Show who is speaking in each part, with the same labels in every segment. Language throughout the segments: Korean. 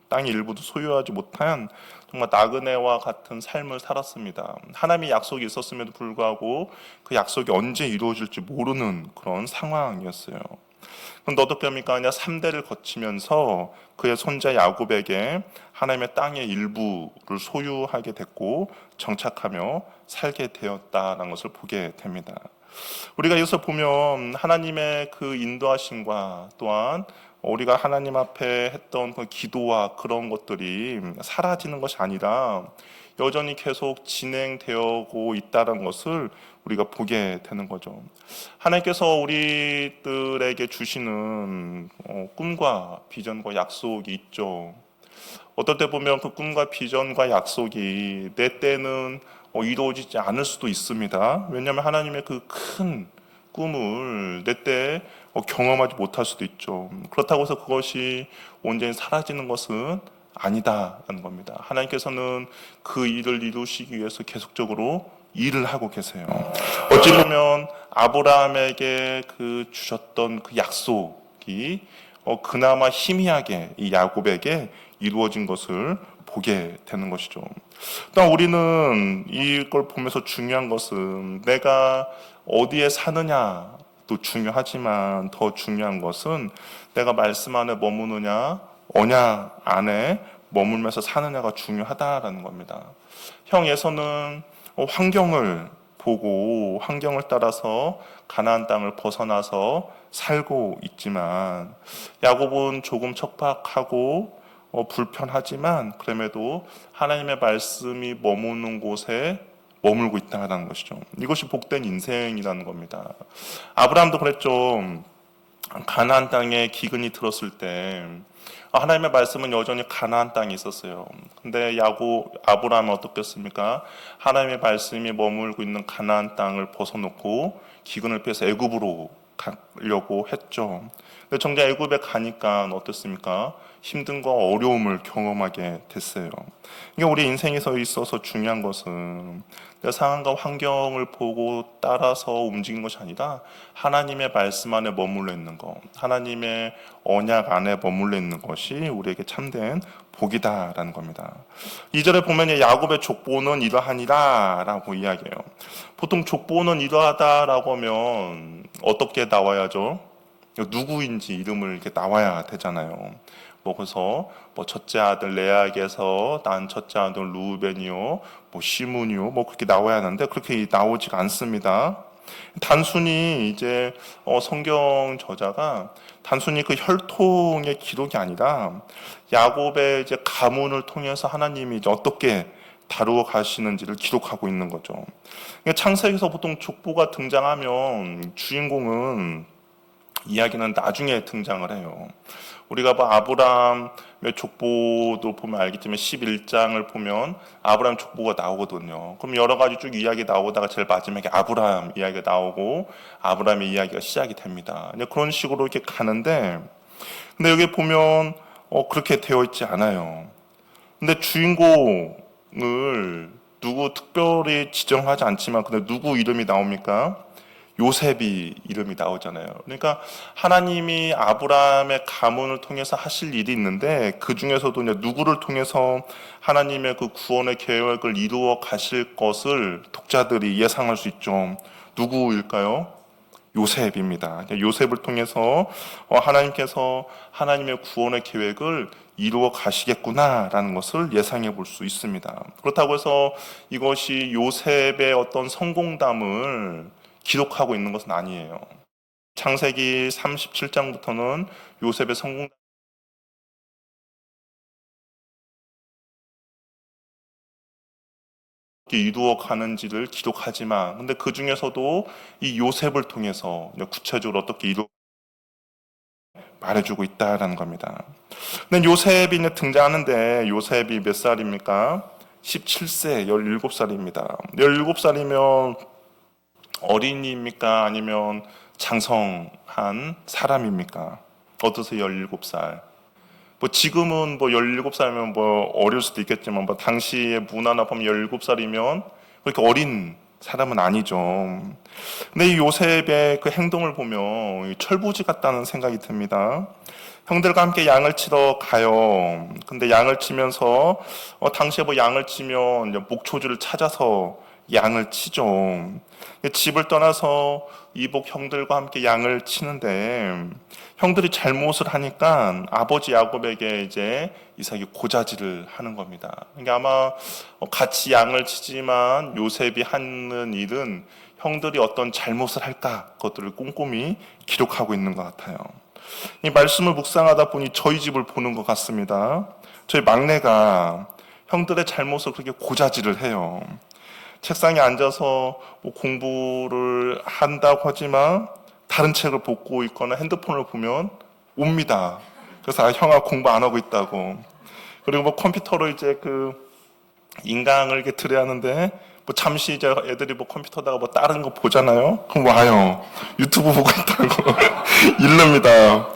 Speaker 1: 땅의 일부도 소유하지 못한 정말 나그네와 같은 삶을 살았습니다. 하나님의 약속이 있었음에도 불구하고 그 약속이 언제 이루어질지 모르는 그런 상황이었어요. 그런데 어떻게 합니까? 그냥 3대를 거치면서 그의 손자 야곱에게 하나님의 땅의 일부를 소유하게 됐고 정착하며 살게 되었다는 것을 보게 됩니다. 우리가 여기서 보면 하나님의 그 인도하심과 또한 우리가 하나님 앞에 했던 그 기도와 그런 것들이 사라지는 것이 아니라 여전히 계속 진행되고 있다는 것을 우리가 보게 되는 거죠. 하나님께서 우리들에게 주시는 꿈과 비전과 약속이 있죠. 어떨 때 보면 그 꿈과 비전과 약속이 내 때는 이루어지지 않을 수도 있습니다. 왜냐하면 하나님의 그 큰 꿈을 내 때 경험하지 못할 수도 있죠. 그렇다고 해서 그것이 온전히 사라지는 것은 아니다라는 겁니다. 하나님께서는 그 일을 이루시기 위해서 계속적으로 일을 하고 계세요. 어찌 보면 아브라함에게 그 주셨던 그 약속이 그나마 희미하게 이 야곱에게 이루어진 것을 보게 되는 것이죠. 또한 우리는 이걸 보면서 중요한 것은 내가 어디에 사느냐도 중요하지만 더 중요한 것은 내가 말씀 안에 머무느냐 언약 안에 머물면서 사느냐가 중요하다라는 겁니다. 형에서는 환경을 보고 환경을 따라서 가나안 땅을 벗어나서 살고 있지만 야곱은 조금 척박하고 불편하지만 그럼에도 하나님의 말씀이 머무는 곳에 머물고 있다는 것이죠. 이것이 복된 인생이라는 겁니다. 아브라함도 그랬죠. 가나안 땅에 기근이 들었을 때 하나님의 말씀은 여전히 가나안 땅에 있었어요. 근데 아브라함은 어떻겠습니까? 하나님의 말씀이 머물고 있는 가나안 땅을 벗어놓고 기근을 피해서 애굽으로 가려고 했죠. 근데 정작 애굽에 가니까 어땠습니까? 힘든과 어려움을 경험하게 됐어요. 그러니까 우리 인생에서 있어서 중요한 것은 내 상황과 환경을 보고 따라서 움직이는 것이 아니라 하나님의 말씀 안에 머물러 있는 것, 하나님의 언약 안에 머물러 있는 것이 우리에게 참된 복이다라는 겁니다. 2절에 보면 야곱의 족보는 이러하니라 라고 이야기해요. 보통 족보는 이러하다라고 하면 어떻게 나와야죠? 누구인지 이름을 이렇게 나와야 되잖아요. 그래서 첫째 아들 레아에게서 난 첫째 아들 루벤이요, 시므니요, 그렇게 나와야 하는데 그렇게 나오지가 않습니다. 단순히 이제 성경 저자가 단순히 그 혈통의 기록이 아니라 야곱의 이제 가문을 통해서 하나님이 이제 어떻게 다루어 가시는지를 기록하고 있는 거죠. 그러니까 창세기에서 보통 족보가 등장하면 주인공은 이야기는 나중에 등장을 해요. 우리가 아브라함의 족보도 보면 알겠지만 11장을 보면 아브라함 족보가 나오거든요. 그럼 여러 가지 쭉 이야기 나오다가 제일 마지막에 아브라함 이야기가 나오고 아브라함의 이야기가 시작이 됩니다. 그런 식으로 이렇게 가는데 근데 여기 보면 그렇게 되어 있지 않아요. 근데 주인공을 누구 특별히 지정하지 않지만 근데 누구 이름이 나옵니까? 요셉이 이름이 나오잖아요. 그러니까 하나님이 아브라함의 가문을 통해서 하실 일이 있는데 그 중에서도 이제 누구를 통해서 하나님의 그 구원의 계획을 이루어 가실 것을 독자들이 예상할 수 있죠. 누구일까요? 요셉입니다. 요셉을 통해서 하나님께서 하나님의 구원의 계획을 이루어 가시겠구나라는 것을 예상해 볼 수 있습니다. 그렇다고 해서 이것이 요셉의 어떤 성공담을 기록하고 있는 것은 아니에요. 창세기 37장부터는 요셉의 성공 이루어 가는지를 기록하지만 근데 그 중에서도 이 요셉을 통해서 구체적으로 어떻게 이루어 말해주고 있다라는 겁니다. 근데 요셉이 등장하는데 요셉이 몇 살입니까? 17세, 17살입니다. 17살이면 어린이입니까? 아니면 장성한 사람입니까? 어떠세요? 17살. 지금은 17살이면 어릴 수도 있겠지만 당시의 문화나 보면 17살이면 그렇게 어린 사람은 아니죠. 근데 이 요셉의 그 행동을 보면 철부지 같다는 생각이 듭니다. 형들과 함께 양을 치러 가요. 근데 양을 치면서 당시에 뭐 양을 치면 이제 목초지를 찾아서 양을 치죠. 집을 떠나서 이복 형들과 함께 양을 치는데 형들이 잘못을 하니까 아버지 야곱에게 이제 이삭이 고자질을 하는 겁니다. 그러니까 아마 같이 양을 치지만 요셉이 하는 일은 형들이 어떤 잘못을 할까 그것들을 꼼꼼히 기록하고 있는 것 같아요. 이 말씀을 묵상하다 보니 저희 집을 보는 것 같습니다. 저희 막내가 형들의 잘못을 그렇게 고자질을 해요. 책상에 앉아서 뭐 공부를 한다고 하지만 다른 책을 보고 있거나 핸드폰을 보면 옵니다. 그래서 형아 공부 안 하고 있다고. 그리고 뭐 컴퓨터로 이제 그 인강을 이렇게 들어야 하는데 뭐 잠시 이제 애들이 뭐 컴퓨터다가 뭐 다른 거 보잖아요. 그럼 와요. 유튜브 보고 있다고 이릅니다.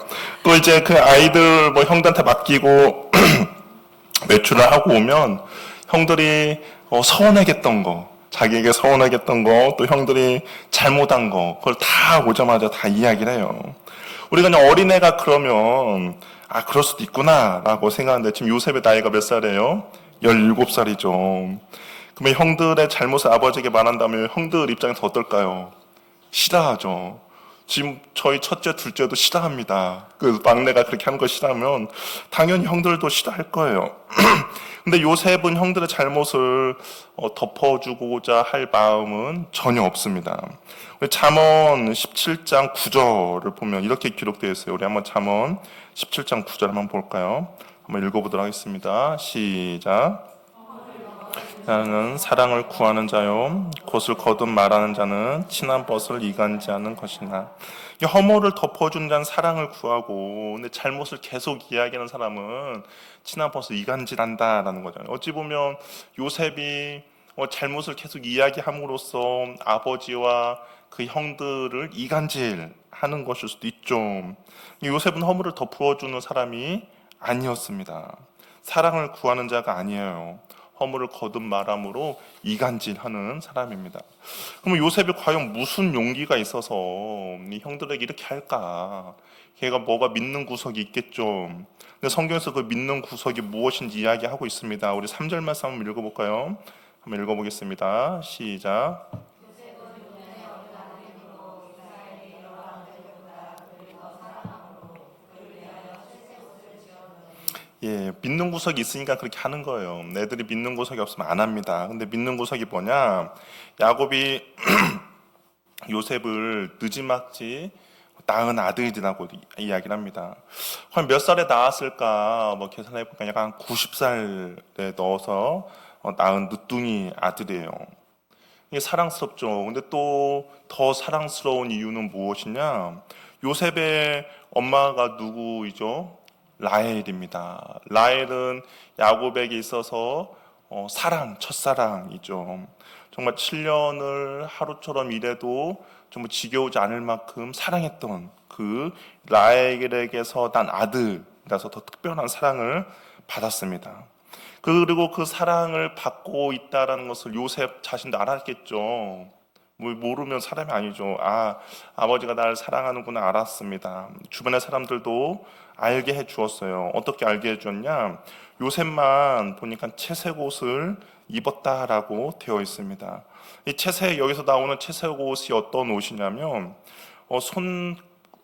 Speaker 1: 또 이제 그 아이들 뭐 형들한테 맡기고 외출을 하고 오면 형들이 서운하겠던 거, 자기에게 서운하겠던 거, 또 형들이 잘못한 거, 그걸 다 오자마자 다 이야기를 해요. 우리가 그냥 어린애가 그러면 그럴 수도 있구나라고 생각하는데 지금 요셉의 나이가 몇 살이에요? 17살이죠. 그러면 형들의 잘못을 아버지에게 말한다면 형들 입장에서 어떨까요? 싫어하죠. 지금 저희 첫째, 둘째도 싫어합니다. 그 막내가 그렇게 하는 거 싫어하면 당연히 형들도 싫어할 거예요. 근데 요셉은 형들의 잘못을 덮어주고자 할 마음은 전혀 없습니다. 잠언 17장 9절을 보면 이렇게 기록되어 있어요. 우리 한번 잠언 17장 9절 한번 볼까요? 한번 읽어보도록 하겠습니다. 시작. 나는 사랑을 구하는 자요 곧을 거듭 말하는 자는 친한 벗을 이간지하는 것이나. 허물을 덮어준 자는 사랑을 구하고 근데 잘못을 계속 이야기하는 사람은 친한 벗을 이간질한다라는 거잖아요. 어찌 보면 요셉이 잘못을 계속 이야기함으로써 아버지와 그 형들을 이간질하는 것일 수도 있죠. 요셉은 허물을 덮어주는 사람이 아니었습니다. 사랑을 구하는 자가 아니에요. 허물을 거듭 말함으로 이간질하는 사람입니다. 그러면 요셉이 과연 무슨 용기가 있어서 이 형들에게 이렇게 할까? 걔가 뭐가 믿는 구석이 있겠죠. 근데 성경에서 그 믿는 구석이 무엇인지 이야기하고 있습니다. 우리 3절 말씀 한번 읽어볼까요? 한번 읽어보겠습니다. 시작. 예, 믿는 구석이 있으니까 그렇게 하는 거예요. 애들이 믿는 구석이 없으면 안 합니다. 근데 믿는 구석이 뭐냐? 야곱이 요셉을 느지막지 낳은 아들이라고 이야기를 합니다. 한 몇 살에 낳았을까? 뭐 계산해 보니까 약간 90살에 넣어서 낳은 늦둥이 아들이에요. 이게 사랑스럽죠. 근데 또 더 사랑스러운 이유는 무엇이냐? 요셉의 엄마가 누구이죠? 라헬입니다. 라헬은 야곱에게 있어서 첫사랑이죠. 정말 7년을 하루처럼 일해도 정말 지겨우지 않을 만큼 사랑했던 그 라헬에게서 난 아들이라서 더 특별한 사랑을 받았습니다. 그리고 그 사랑을 받고 있다는 것을 요셉 자신도 알았겠죠. 뭐 모르면 사람이 아니죠. 아버지가 나를 사랑하는구나 알았습니다. 주변의 사람들도 알게 해 주었어요. 어떻게 알게 해 주었냐? 요셉만 보니까 채색 옷을 입었다라고 되어 있습니다. 이 채색, 여기서 나오는 채색 옷이 어떤 옷이냐면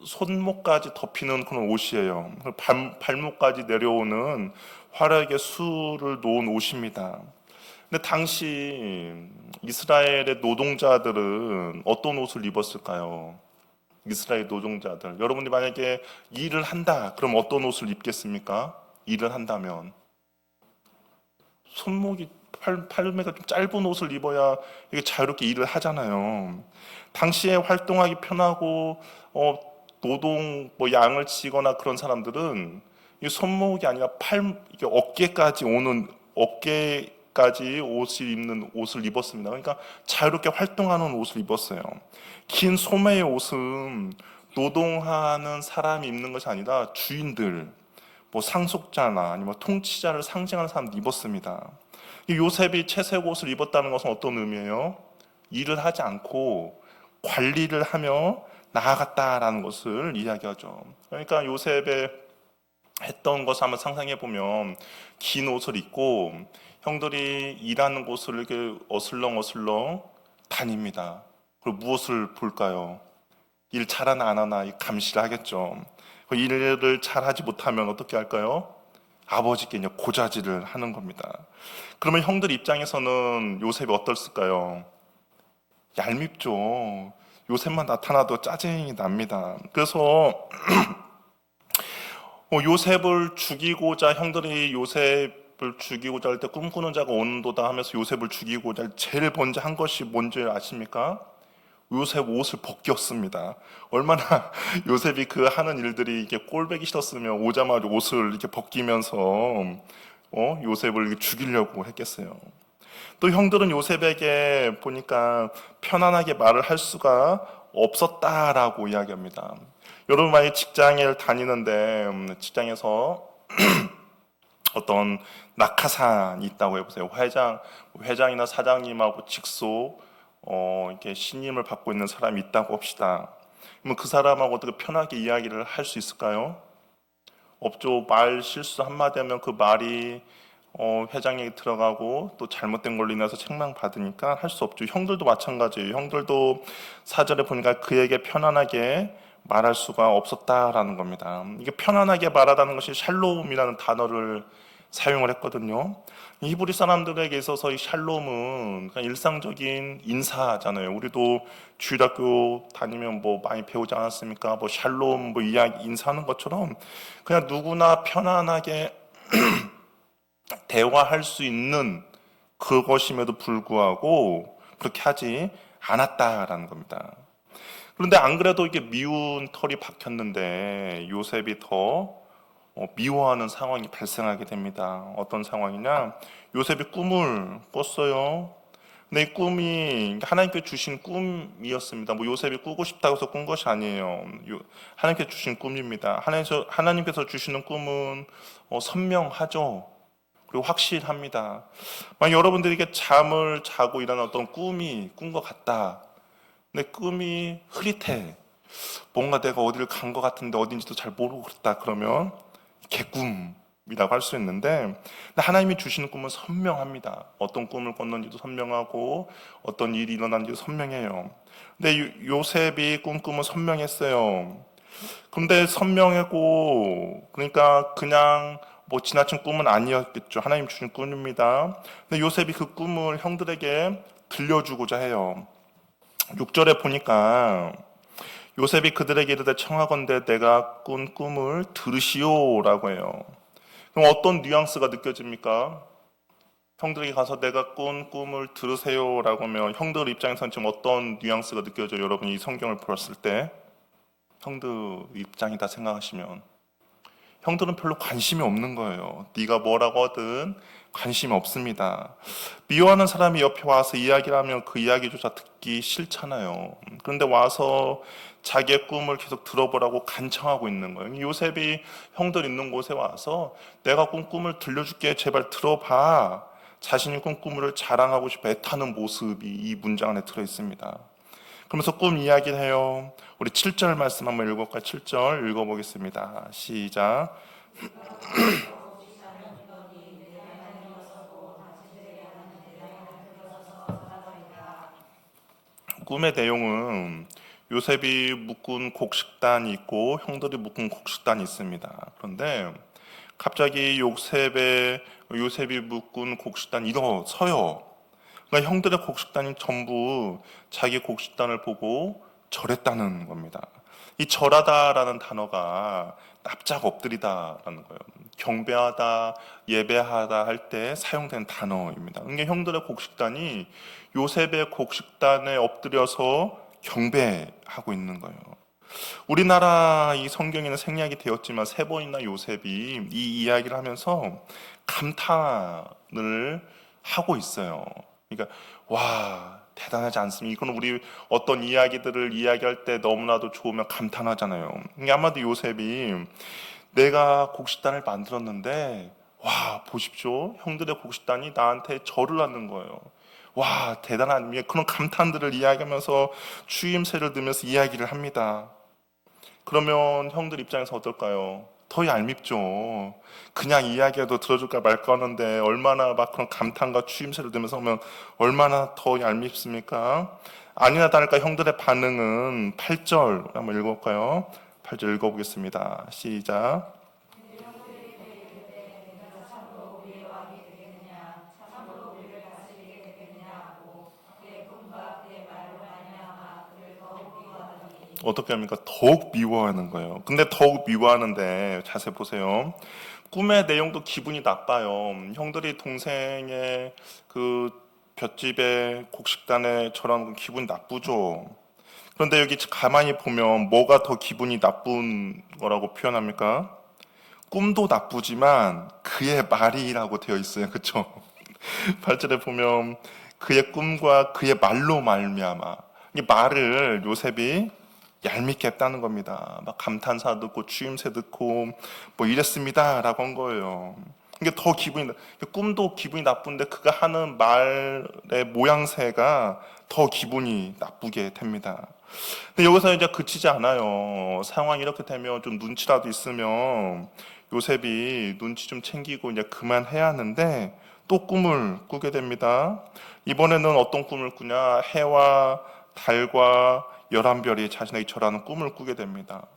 Speaker 1: 손목까지 덮이는 그런 옷이에요. 발목까지 내려오는 화려하게 수를 놓은 옷입니다. 근데 당시 이스라엘의 노동자들은 어떤 옷을 입었을까요? 이스라엘 노동자들. 여러분이 만약에 일을 한다, 그럼 어떤 옷을 입겠습니까? 일을 한다면 손목이 팔매가 좀 짧은 옷을 입어야 이게 자유롭게 일을 하잖아요. 당시에 활동하기 편하고 노동 뭐 양을 치거나 그런 사람들은 이 손목이 아니라 이게 어깨까지 옷을 입는 옷을 입었습니다. 그러니까 자유롭게 활동하는 옷을 입었어요. 긴 소매의 옷은 노동하는 사람이 입는 것이 아니라 주인들, 뭐 상속자나 아니면 통치자를 상징하는 사람도 입었습니다. 요셉이 채색 옷을 입었다는 것은 어떤 의미예요? 일을 하지 않고 관리를 하며 나아갔다라는 것을 이야기하죠. 그러니까 요셉의 했던 것을 한번 상상해 보면 긴 옷을 입고 형들이 일하는 곳을 이렇게 어슬렁어슬렁 다닙니다. 그리고 무엇을 볼까요? 일 잘하나 안 하나 감시를 하겠죠. 그 일을 잘하지 못하면 어떻게 할까요? 아버지께 이제 고자질을 하는 겁니다. 그러면 형들 입장에서는 요셉이 어떨까요? 얄밉죠. 요셉만 나타나도 짜증이 납니다. 그래서 요셉을 죽이고자 형들이 요셉을 죽이고자 할 때 꿈꾸는 자가 오는도다 하면서 요셉을 죽이고자 제일 먼저 한 것이 뭔지 아십니까? 요셉 옷을 벗겼습니다. 얼마나 요셉이 그 하는 일들이 이게 꼴보기 싫었으면 오자마자 옷을 이렇게 벗기면서 요셉을 죽이려고 했겠어요. 또 형들은 요셉에게 보니까 편안하게 말을 할 수가 없었다라고 이야기합니다. 여러분 만약 직장을 다니는데 직장에서 어떤 낙하산이 있다고 해보세요. 회장이나 사장님하고 직속 이렇게 신임을 받고 있는 사람이 있다고 합시다. 그러면 그 사람하고 어떻게 편하게 이야기를 할 수 있을까요? 없죠. 말 실수 한마디 하면 그 말이 회장에게 들어가고 또 잘못된 걸로 인해서 책망 받으니까 할 수 없죠. 형들도 마찬가지예요. 형들도 사절에 보니까 그에게 편안하게 말할 수가 없었다라는 겁니다. 이게 편안하게 말하다는 것이 샬롬이라는 단어를 사용을 했거든요. 히브리 사람들에게 있어서 이 샬롬은 그냥 일상적인 인사잖아요. 우리도 주일학교 다니면 뭐 많이 배우지 않았습니까? 뭐 샬롬 뭐 이야기 인사하는 것처럼 그냥 누구나 편안하게 대화할 수 있는 그것임에도 불구하고 그렇게 하지 않았다라는 겁니다. 그런데 안 그래도 이게 미운 털이 박혔는데 요셉이 더 미워하는 상황이 발생하게 됩니다. 어떤 상황이냐? 요셉이 꿈을 꿨어요. 근데 이 꿈이 하나님께 주신 꿈이었습니다. 뭐 요셉이 꾸고 싶다고 해서 꾼 것이 아니에요. 하나님께 주신 꿈입니다. 하나님께서 주시는 꿈은 선명하죠. 그리고 확실합니다. 만약 여러분들이 이렇게 잠을 자고 일어난 어떤 꿈이 꾼 것 같다. 근데 꿈이 흐릿해. 뭔가 내가 어디를 간 것 같은데 어딘지도 잘 모르고 그랬다. 그러면 개꿈이라고 할 수 있는데 하나님이 주시는 꿈은 선명합니다. 어떤 꿈을 꿨는지도 선명하고 어떤 일이 일어난지도 선명해요. 근데 요셉이 꿈은 선명했어요. 근데 선명하고 그러니까 그냥 뭐 지나친 꿈은 아니었겠죠. 하나님 주신 꿈입니다. 근데 요셉이 그 꿈을 형들에게 들려주고자 해요. 6절에 보니까 요셉이 그들에게 이르되 청하건대 내가 꾼 꿈을 들으시오라고 해요. 그럼 어떤 뉘앙스가 느껴집니까? 형들에게 가서 내가 꾼 꿈을 들으세요라고 하면 형들 입장에서는 지금 어떤 뉘앙스가 느껴져요? 여러분이 이 성경을 보았을 때 형들 입장이다 생각하시면 형들은 별로 관심이 없는 거예요. 네가 뭐라고 하든 관심이 없습니다. 미워하는 사람이 옆에 와서 이야기를 하면 그 이야기조차 듣기 싫잖아요. 그런데 와서 자기의 꿈을 계속 들어보라고 간청하고 있는 거예요. 요셉이 형들 있는 곳에 와서 내가 꾼 꿈을 들려줄게 제발 들어봐. 자신이 꾼 꿈을 자랑하고 싶어 애타는 모습이 이 문장 안에 들어 있습니다. 그러면서 꿈 이야기를 해요. 우리 7절 말씀 한번 읽어볼까요? 7절 읽어보겠습니다. 시작. 꿈의 내용은 요셉이 묶은 곡식단이 있고 형들이 묶은 곡식단이 있습니다. 그런데 갑자기 요셉이 묶은 곡식단이 일어서요. 그러니까 형들의 곡식단이 전부 자기 곡식단을 보고 절했다는 겁니다. 이 절하다라는 단어가 납작 엎드리다라는 거예요. 경배하다, 예배하다 할 때 사용된 단어입니다. 그러니까 형들의 곡식단이 요셉의 곡식단에 엎드려서 경배하고 있는 거예요. 우리나라 이 성경에는 생략이 되었지만 세 번이나 요셉이 이 이야기를 하면서 감탄을 하고 있어요. 그러니까 와 대단하지 않습니까? 이건 우리 어떤 이야기들을 이야기할 때 너무나도 좋으면 감탄하잖아요. 이게 아마도 요셉이 내가 곡식단을 만들었는데 와 보십시오 형들의 곡식단이 나한테 절을 하는 거예요. 와 대단한 그런 감탄들을 이야기하면서 추임새를 들면서 이야기를 합니다. 그러면 형들 입장에서 어떨까요? 더 얄밉죠. 그냥 이야기해도 들어줄까 말까 하는데 얼마나 막 그런 감탄과 추임새를 들으면서 하면 얼마나 더 얄밉습니까? 아니나 다를까 형들의 반응은 8절 한번 읽어볼까요? 8절 읽어보겠습니다. 시작. 어떻게 합니까? 더욱 미워하는 거예요. 근데 더욱 미워하는데 자세히 보세요. 꿈의 내용도 기분이 나빠요. 형들이 동생의 그 볏집에 곡식단에 저런 기분이 나쁘죠. 그런데 여기 가만히 보면 뭐가 더 기분이 나쁜 거라고 표현합니까? 꿈도 나쁘지만 그의 말이라고 되어 있어요. 그렇죠? 8절에 보면 그의 꿈과 그의 말로 말미암아 이 말을 요셉이 얄밉게 했다는 겁니다. 막 감탄사 듣고 추임새 듣고 뭐 이랬습니다라고 한 거예요. 이게 더 기분이 꿈도 기분이 나쁜데 그가 하는 말의 모양새가 더 기분이 나쁘게 됩니다. 근데 여기서 이제 그치지 않아요. 상황이 이렇게 되면 좀 눈치라도 있으면 요셉이 눈치 좀 챙기고 이제 그만해야 하는데 또 꿈을 꾸게 됩니다. 이번에는 어떤 꿈을 꾸냐? 해와 달과 11별이 자신에게 절하는 꿈을 꾸게 됩니다.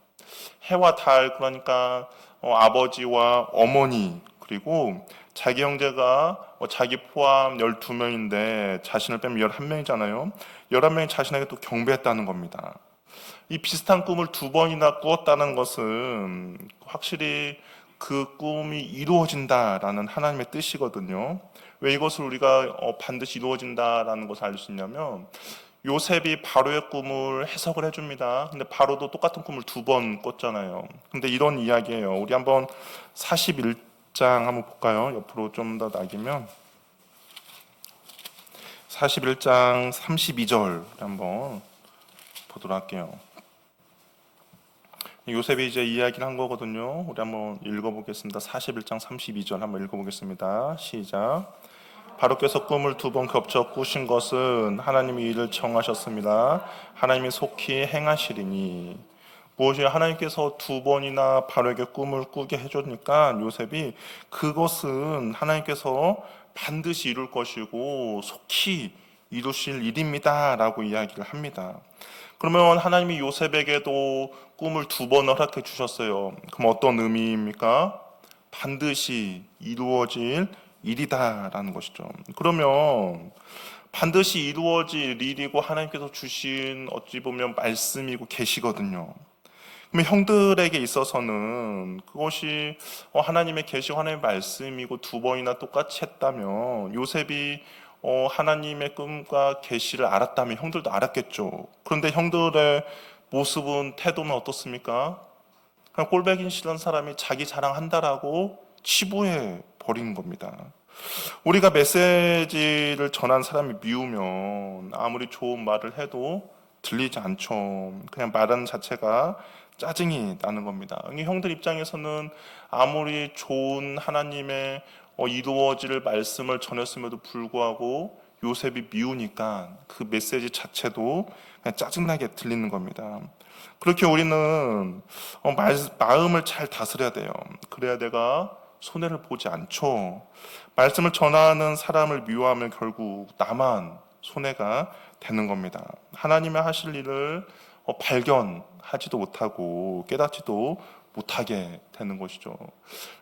Speaker 1: 해와 달, 그러니까 아버지와 어머니, 그리고 자기 형제가 자기 포함 12명인데 자신을 빼면 11명이잖아요. 11명이 자신에게 또 경배했다는 겁니다. 이 비슷한 꿈을 두 번이나 꾸었다는 것은 확실히 그 꿈이 이루어진다라는 하나님의 뜻이거든요. 왜 이것을 우리가 반드시 이루어진다라는 것을 알 수 있냐면 요셉이 바로의 꿈을 해석을 해줍니다. 근데 바로도 똑같은 꿈을 두 번 꿨잖아요. 근데 이런 이야기예요. 우리 한번 41장 한번 볼까요? 옆으로 좀 더 나기면 41장 32절 한번 보도록 할게요. 요셉이 이제 이야기를 한 거거든요. 우리 한번 읽어보겠습니다. 41장 32절 한번 읽어보겠습니다. 시작. 바로께서 꿈을 두 번 겹쳐 꾸신 것은 하나님이 이를 청하셨습니다. 하나님이 속히 행하시리니. 무엇이 하나님께서 두 번이나 바로에게 꿈을 꾸게 해주니까 요셉이 그것은 하나님께서 반드시 이룰 것이고 속히 이루실 일입니다 라고 이야기를 합니다. 그러면 하나님이 요셉에게도 꿈을 두 번 허락해 주셨어요. 그럼 어떤 의미입니까? 반드시 이루어질 일이다라는 것이죠. 그러면 반드시 이루어질 일이고 하나님께서 주신 어찌 보면 말씀이고 계시거든요. 그러면 형들에게 있어서는 그것이 하나님의 계시고 하나님의 말씀이고 두 번이나 똑같이 했다면 요셉이 하나님의 꿈과 계시를 알았다면 형들도 알았겠죠. 그런데 형들의 모습은 태도는 어떻습니까? 그냥 꼴배기 싫은 사람이 자기 자랑한다라고 치부해 버리는 겁니다. 우리가 메시지를 전한 사람이 미우면 아무리 좋은 말을 해도 들리지 않죠. 그냥 말하는 자체가 짜증이 나는 겁니다. 형들 입장에서는 아무리 좋은 하나님의 이루어질 말씀을 전했음에도 불구하고 요셉이 미우니까 그 메시지 자체도 그냥 짜증나게 들리는 겁니다. 그렇게 우리는 마음을 잘 다스려야 돼요. 그래야 내가 손해를 보지 않죠. 말씀을 전하는 사람을 미워하면 결국 나만 손해가 되는 겁니다. 하나님의 하실 일을 발견하지도 못하고 깨닫지도 못하게 되는 것이죠.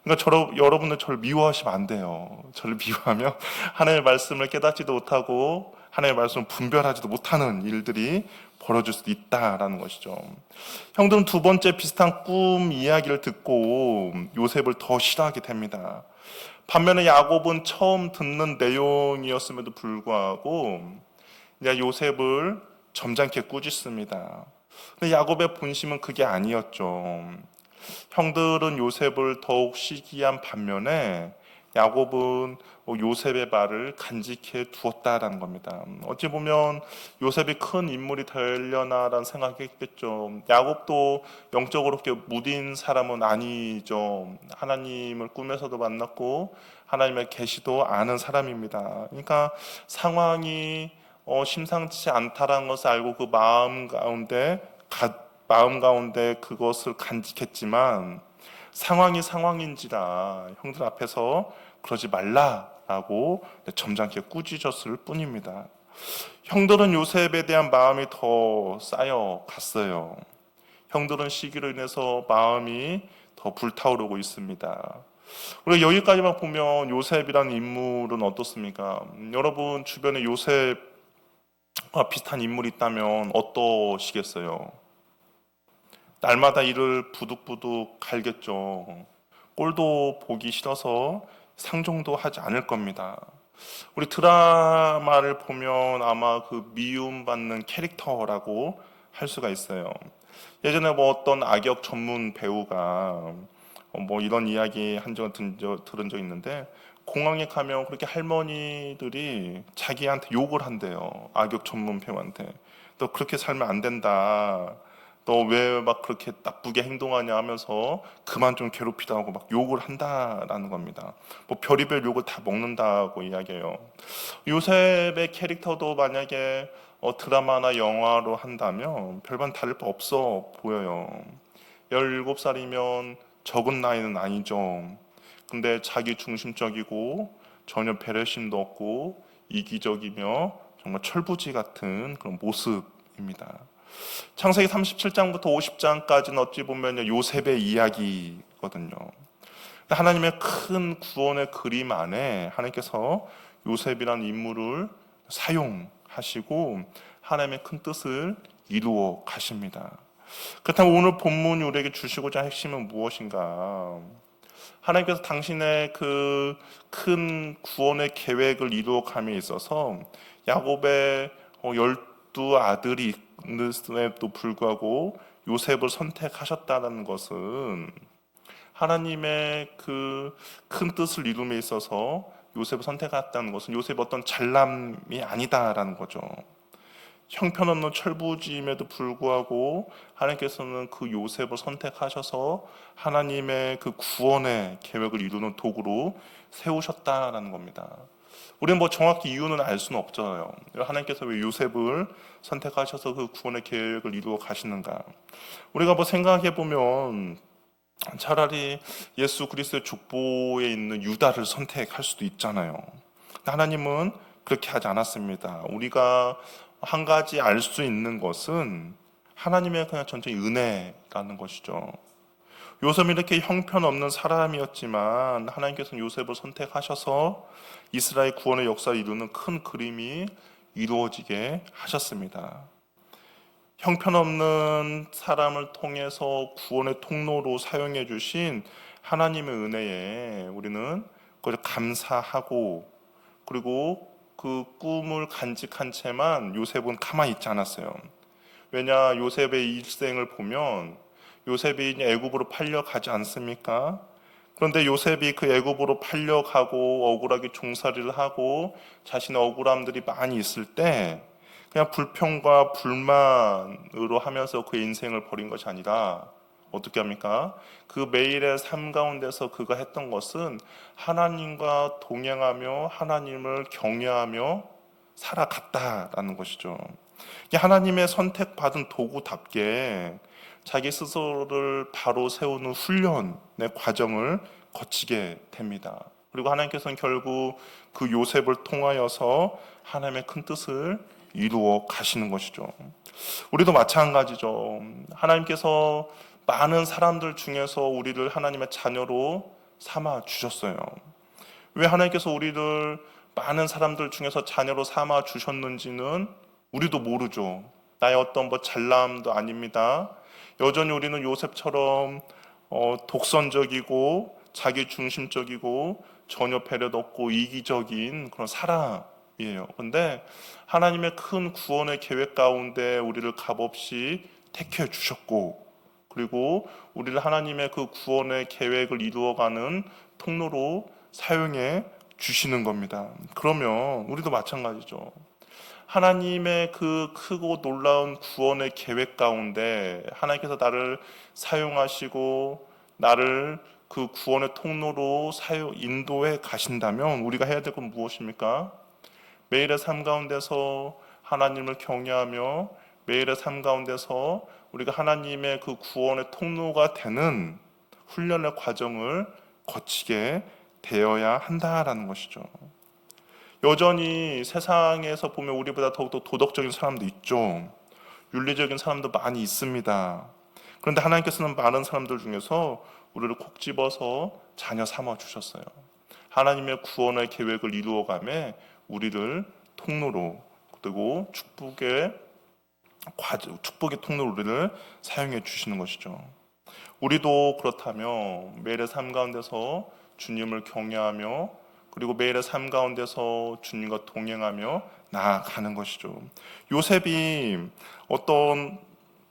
Speaker 1: 그러니까 여러분들 저를 미워하시면 안 돼요. 저를 미워하면 하나님의 말씀을 깨닫지도 못하고 하나님의 말씀을 분별하지도 못하는 일들이 벌어질 수도 있다라는 것이죠. 형들은 두 번째 비슷한 꿈 이야기를 듣고 요셉을 더 싫어하게 됩니다. 반면에 야곱은 처음 듣는 내용이었음에도 불구하고 이제 요셉을 점잖게 꾸짖습니다. 근데 야곱의 본심은 그게 아니었죠. 형들은 요셉을 더욱 시기한 반면에 야곱은 요셉의 말을 간직해 두었다라는 겁니다. 어찌 보면 요셉이 큰 인물이 되려나라는 생각했겠죠. 야곱도 영적으로 그렇게 무딘 사람은 아니죠. 하나님을 꿈에서도 만났고 하나님의 계시도 아는 사람입니다. 그러니까 상황이 심상치 않다라는 것을 알고 그 마음 가운데 그것을 간직했지만 상황이 상황인지라 형들 앞에서 그러지 말라라고 점잖게 꾸짖었을 뿐입니다. 형들은 요셉에 대한 마음이 더 쌓여갔어요. 형들은 시기로 인해서 마음이 더 불타오르고 있습니다. 우리가 여기까지만 보면 요셉이라는 인물은 어떻습니까? 여러분 주변에 요셉과 비슷한 인물이 있다면 어떠시겠어요? 날마다 이를 부득부득 갈겠죠. 꼴도 보기 싫어서 상종도 하지 않을 겁니다. 우리 드라마를 보면 아마 그 미움받는 캐릭터라고 할 수가 있어요. 예전에 뭐 어떤 악역 전문 배우가 뭐 이런 이야기 한 적을 들은 적 있는데, 공항에 가면 그렇게 할머니들이 자기한테 욕을 한대요. 악역 전문 배우한테. 너 그렇게 살면 안 된다. 너 왜 막 그렇게 나쁘게 행동하냐 하면서 그만 좀 괴롭히라고 막 욕을 한다라는 겁니다. 뭐 별의별 욕을 다 먹는다고 이야기해요. 요셉의 캐릭터도 만약에 드라마나 영화로 한다면 별반 다를 바 없어 보여요. 17살이면 적은 나이는 아니죠. 근데 자기 중심적이고 전혀 배려심도 없고 이기적이며 정말 철부지 같은 그런 모습입니다. 창세기 37장부터 50장까지는 어찌 보면 요셉의 이야기거든요. 하나님의 큰 구원의 그림 안에 하나님께서 요셉이라는 인물을 사용하시고 하나님의 큰 뜻을 이루어 가십니다. 그렇다면 오늘 본문이 우리에게 주시고자 할 핵심은 무엇인가? 하나님께서 당신의 그 큰 구원의 계획을 이루어감에 있어서 야곱의 12아들이 있음에도 불구하고 요셉을 선택하셨다는 것은 하나님의 그 큰 뜻을 이룸에 있어서 요셉을 선택했다는 것은 요셉이 어떤 잘남이 아니다라는 거죠. 형편없는 철부지임에도 불구하고 하나님께서는 그 요셉을 선택하셔서 하나님의 그 구원의 계획을 이루는 도구로 세우셨다라는 겁니다. 우리는 뭐 정확히 이유는 알 수는 없잖아요. 하나님께서 왜 요셉을 선택하셔서 그 구원의 계획을 이루어 가시는가? 우리가 뭐 생각해 보면 차라리 예수 그리스도의 족보에 있는 유다를 선택할 수도 있잖아요. 하나님은 그렇게 하지 않았습니다. 우리가 한 가지 알 수 있는 것은 하나님의 그냥 전적인 은혜라는 것이죠. 요셉이 이렇게 형편없는 사람이었지만 하나님께서는 요셉을 선택하셔서 이스라엘 구원의 역사를 이루는 큰 그림이 이루어지게 하셨습니다. 형편없는 사람을 통해서 구원의 통로로 사용해 주신 하나님의 은혜에 우리는 그걸 감사하고, 그리고 그 꿈을 간직한 채만 요셉은 가만히 있지 않았어요. 왜냐, 요셉의 일생을 보면 요셉이 애굽으로 팔려가지 않습니까? 그런데 요셉이 그 애굽으로 팔려가고 억울하게 종살이를 하고 자신의 억울함들이 많이 있을 때 그냥 불평과 불만으로 하면서 그의 인생을 버린 것이 아니라 어떻게 합니까? 그 매일의 삶 가운데서 그가 했던 것은 하나님과 동행하며 하나님을 경외하며 살아갔다라는 것이죠. 하나님의 선택받은 도구답게 자기 스스로를 바로 세우는 훈련의 과정을 거치게 됩니다. 그리고 하나님께서는 결국 그 요셉을 통하여서 하나님의 큰 뜻을 이루어 가시는 것이죠. 우리도 마찬가지죠. 하나님께서 많은 사람들 중에서 우리를 하나님의 자녀로 삼아 주셨어요. 왜 하나님께서 우리를 많은 사람들 중에서 자녀로 삼아 주셨는지는 우리도 모르죠. 나의 어떤 뭐 잘남도 아닙니다. 여전히 우리는 요셉처럼 독선적이고 자기 중심적이고 전혀 배려도 없고 이기적인 그런 사람이에요. 그런데 하나님의 큰 구원의 계획 가운데 우리를 값없이 택해 주셨고, 그리고 우리를 하나님의 그 구원의 계획을 이루어가는 통로로 사용해 주시는 겁니다. 그러면 우리도 마찬가지죠. 하나님의 그 크고 놀라운 구원의 계획 가운데 하나님께서 나를 사용하시고 나를 그 구원의 통로로 인도해 가신다면 우리가 해야 될 건 무엇입니까? 매일의 삶 가운데서 하나님을 경외하며 매일의 삶 가운데서 우리가 하나님의 그 구원의 통로가 되는 훈련의 과정을 거치게 되어야 한다라는 것이죠. 여전히 세상에서 보면 우리보다 더욱더 도덕적인 사람도 있죠. 윤리적인 사람도 많이 있습니다. 그런데 하나님께서는 많은 사람들 중에서 우리를 콕 집어서 자녀 삼아 주셨어요. 하나님의 구원의 계획을 이루어가며 우리를 통로로, 그리고 축복의 통로로 우리를 사용해 주시는 것이죠. 우리도 그렇다면 매일의 삶 가운데서 주님을 경외하며, 그리고 매일의 삶 가운데서 주님과 동행하며 나아가는 것이죠. 요셉이 어떤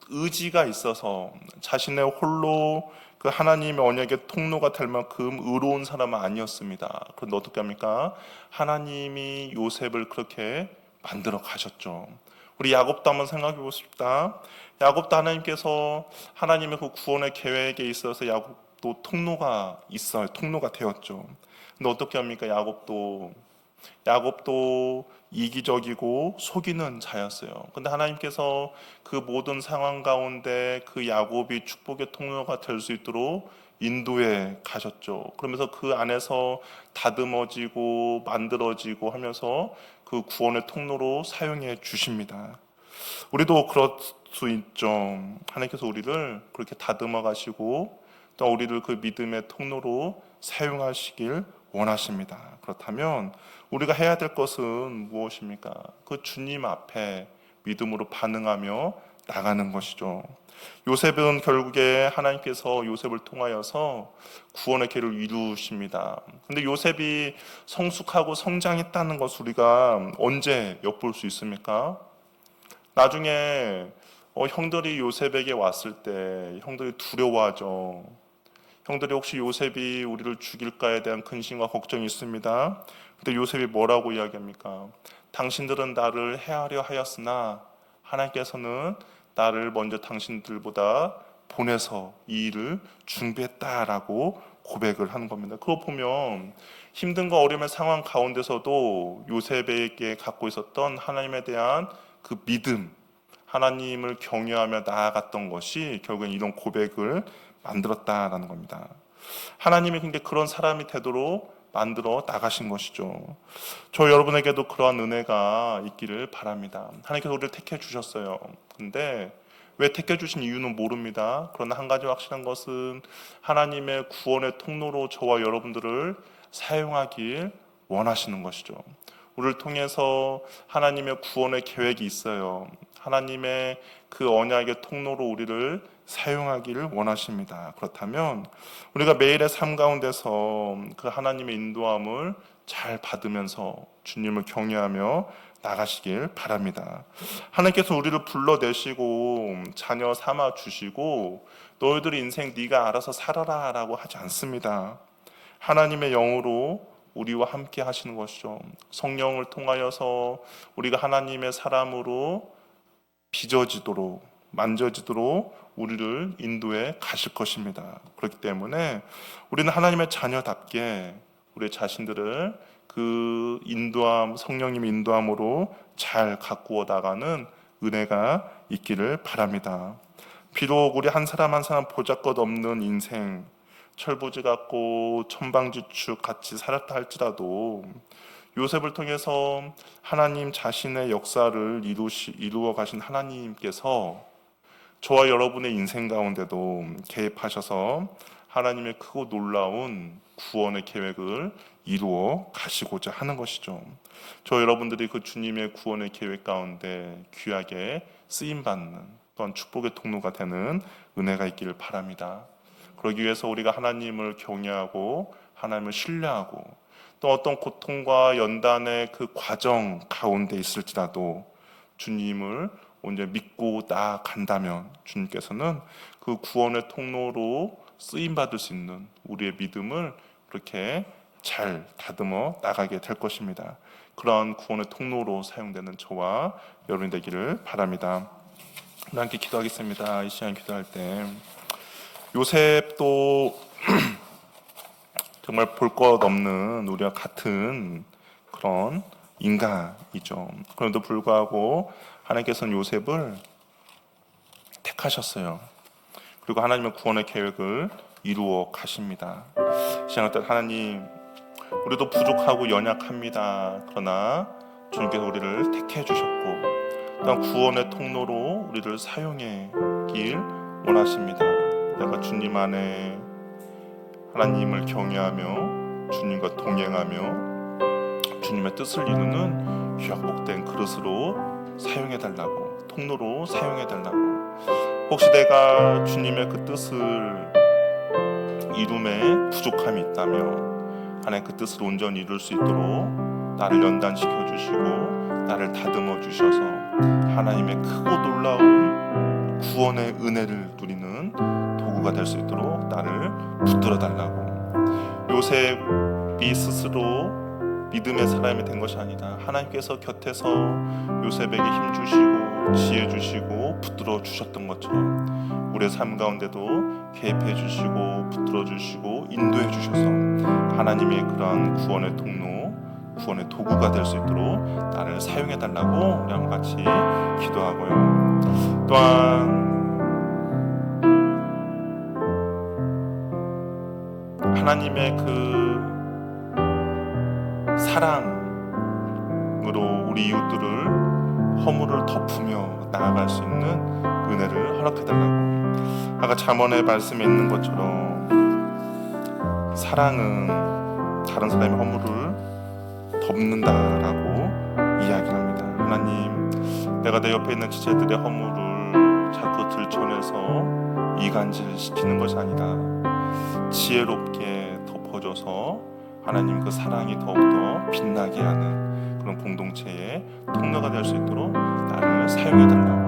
Speaker 1: 의지가 있어서 자신의 홀로 그 하나님의 언약의 통로가 될 만큼 의로운 사람은 아니었습니다. 그런데 어떻게 합니까? 하나님이 요셉을 그렇게 만들어 가셨죠. 우리 야곱도 한번 생각해 보고 싶다. 야곱도 하나님께서 하나님의 그 구원의 계획에 있어서 야곱도 통로가 있어요. 통로가 되었죠. 근데 어떻게 합니까? 야곱도 이기적이고 속이는 자였어요. 근데 하나님께서 그 모든 상황 가운데 그 야곱이 축복의 통로가 될 수 있도록 인도에 가셨죠. 그러면서 그 안에서 다듬어지고 만들어지고 하면서 그 구원의 통로로 사용해 주십니다. 우리도 그럴 수 있죠. 하나님께서 우리를 그렇게 다듬어 가시고 또 우리를 그 믿음의 통로로 사용하시길 원하십니다. 그렇다면 우리가 해야 될 것은 무엇입니까? 그 주님 앞에 믿음으로 반응하며 나가는 것이죠. 요셉은 결국에 하나님께서 요셉을 통하여서 구원의 길을 이루십니다. 근데 요셉이 성숙하고 성장했다는 것을 우리가 언제 엿볼 수 있습니까? 나중에 형들이 요셉에게 왔을 때 형들이 두려워하죠. 형들이 혹시 요셉이 우리를 죽일까에 대한 근심과 걱정이 있습니다. 근데 요셉이 뭐라고 이야기합니까? 당신들은 나를 해하려 하였으나 하나님께서는 나를 먼저 당신들보다 보내서 이 일을 준비했다라고 고백을 하는 겁니다. 그거 보면 힘든과 어려움의 상황 가운데서도 요셉에게 갖고 있었던 하나님에 대한 그 믿음, 하나님을 경외하며 나아갔던 것이 결국엔 이런 고백을 만들었다라는 겁니다. 하나님이 근데 그런 사람이 되도록 만들어 나가신 것이죠. 저 여러분에게도 그러한 은혜가 있기를 바랍니다. 하나님께서 우리를 택해 주셨어요. 근데 왜 택해 주신 이유는 모릅니다. 그러나 한 가지 확실한 것은 하나님의 구원의 통로로 저와 여러분들을 사용하길 원하시는 것이죠. 우리를 통해서 하나님의 구원의 계획이 있어요. 하나님의 그 언약의 통로로 우리를 사용하기를 원하십니다. 그렇다면 우리가 매일의 삶 가운데서 그 하나님의 인도함을 잘 받으면서 주님을 경외하며 나가시길 바랍니다. 하나님께서 우리를 불러내시고 자녀 삼아 주시고 너희들의 인생 네가 알아서 살아라 라고 하지 않습니다. 하나님의 영으로 우리와 함께 하시는 것이죠. 성령을 통하여서 우리가 하나님의 사람으로 빚어지도록 만져지도록 우리를 인도해 가실 것입니다. 그렇기 때문에 우리는 하나님의 자녀답게 우리 자신들을 그 인도함, 성령님의 인도함으로 잘 가꾸어 나가는 은혜가 있기를 바랍니다. 비록 우리 한 사람 한 사람 보잘것 없는 인생, 철부지 같고 천방지축 같이 살았다 할지라도 요셉을 통해서 하나님 자신의 역사를 이루어 가신 하나님께서 저와 여러분의 인생 가운데도 개입하셔서 하나님의 크고 놀라운 구원의 계획을 이루어 가시고자 하는 것이죠. 저 여러분들이 그 주님의 구원의 계획 가운데 귀하게 쓰임받는 또한 축복의 통로가 되는 은혜가 있기를 바랍니다. 그러기 위해서 우리가 하나님을 경외하고 하나님을 신뢰하고 또 어떤 고통과 연단의 그 과정 가운데 있을지라도 주님을 언제 믿고 나아간다면 주님께서는 그 구원의 통로로 쓰임받을 수 있는 우리의 믿음을 그렇게 잘 다듬어 나가게 될 것입니다. 그런 구원의 통로로 사용되는 저와 여러분이 되기를 바랍니다. 함께 기도하겠습니다. 이 시간 기도할 때 요셉도 정말 볼 것 없는 우리와 같은 그런 인간이죠. 그럼에도 불구하고 하나님께서는 요셉을 택하셨어요. 그리고 하나님의 구원의 계획을 이루어 가십니다. 시간을 때 하나님, 우리도 부족하고 연약합니다. 그러나 주님께서 우리를 택해 주셨고 또한 구원의 통로로 우리를 사용하길 원하십니다. 내가 주님 안에 하나님을 경외하며 주님과 동행하며 주님의 뜻을 이루는 귀하고 복된 그릇으로 사용해달라고, 통로로 사용해달라고. 혹시 내가 주님의 그 뜻을 이룸에 부족함이 있다면 하나님 그 뜻을 온전히 이룰 수 있도록 나를 연단시켜 주시고 나를 다듬어 주셔서 하나님의 크고 놀라운 구원의 은혜를 누리는 도구가 될 수 있도록 나를 붙들어 달라고. 요셉이 스스로 믿음의 사람이 된 것이 아니다. 하나님께서 곁에서 요셉에게 힘 주시고 지혜 주시고 붙들어 주셨던 것처럼 우리의 삶 가운데도 개입해 주시고 붙들어 주시고 인도해 주셔서 하나님의 그러한 구원의 통로, 구원의 도구가 될 수 있도록 나를 사용해 달라고 우리 한번 같이 기도하고요. 또한 하나님의 그 사랑으로 우리 이웃들을 허물을 덮으며 나아갈 수 있는 은혜를 허락해 달라고. 아까 잠언의 말씀에 있는 것처럼 사랑은 다른 사람의 허물을 덮는다라고 이야기합니다. 하나님, 내가 내 옆에 있는 지체들의 허물을 자꾸 들춰내서 이간질시키는 것이 아니라 지혜롭게 덮어줘서 하나님 그 사랑이 더욱더 빛나게 하는 그런 공동체의 통로가 될 수 있도록 나를 사용해달라고.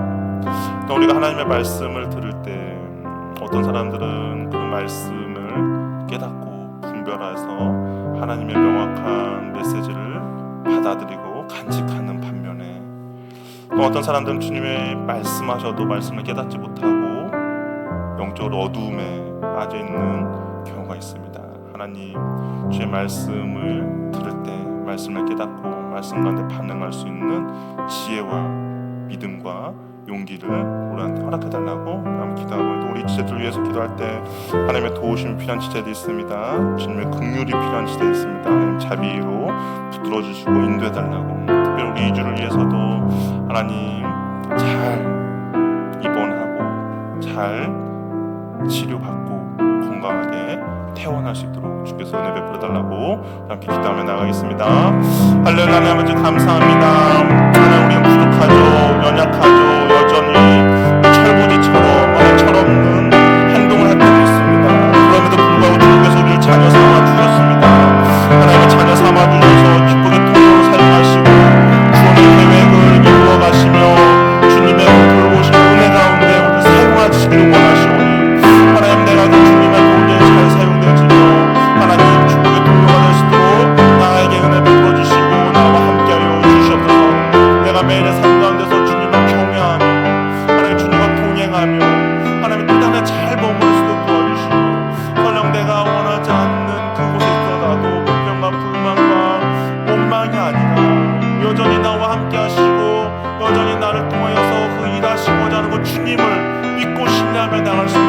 Speaker 1: 또 우리가 하나님의 말씀을 들을 때 어떤 사람들은 그 말씀을 깨닫고 분별해서 하나님의 명확한 메시지를 받아들이고 간직하는 반면에 또 어떤 사람들은 주님의 말씀하셔도 말씀을 깨닫지 못하고 영적으로 어두움에 빠져 있는 경우가 있습니다. 하나님, 주의 말씀을 들을 때 말씀을 깨닫고 말씀 가운데 반응할 수 있는 지혜와 믿음과 용기를 우리한테 허락해달라고 한번 기도하고, 또 우리 지체들 위해서 기도할 때 하나님의 도우심이 필요한 지체도 있습니다. 주님의 긍휼이 필요한 지체도 있습니다. 하나님 자비로 붙들어주시고 인도해달라고. 특별히 우리 이주를 위해서도 하나님 잘 입원하고 잘 치료받고 건강하게 퇴원할 수 있도록 주께서 은혜 베풀어달라고 함께 기도하며 나가겠습니다. 할렐루야. 하나님 아버지 감사합니다. 하나님, 우리는 부족하죠, 연약하죠, 여전히 철부지처럼 철없는 행동을 할 때도 있습니다. 그럼에도 불구하고 주님께서 우리를 자녀 삼아 주셨습니다. 하나님의 자녀 삼아 주셔서 기쁘게 통로로 사용하시고 구원의 계획을 이루어 가시며 주님의 돌보신 은혜 가운데 우리를 사용하시기를 원하시오니 하나님, 내가 그 주님의 도움에 잘 사용되어지며 하나님 축복의 통로가 될 수 있도록 나에게 은혜 베풀어 주시고 나와 함께하여 주시옵소서. 내가 매일의 삶 가운데서 주님을 경외하며 하나님 주님과 동행하며 하나님 뜻 안에 잘 머무를 수 있도록 도와주시고, 설령 내가 원하지 않는 그곳에 있어도 불평과 불만과 원망이 아니라 여전히 나와 함께하시고 여전히 나를 통하여서 그 일하시고자 하는 그 주님을 믿고 신뢰하며 나갈 수 있는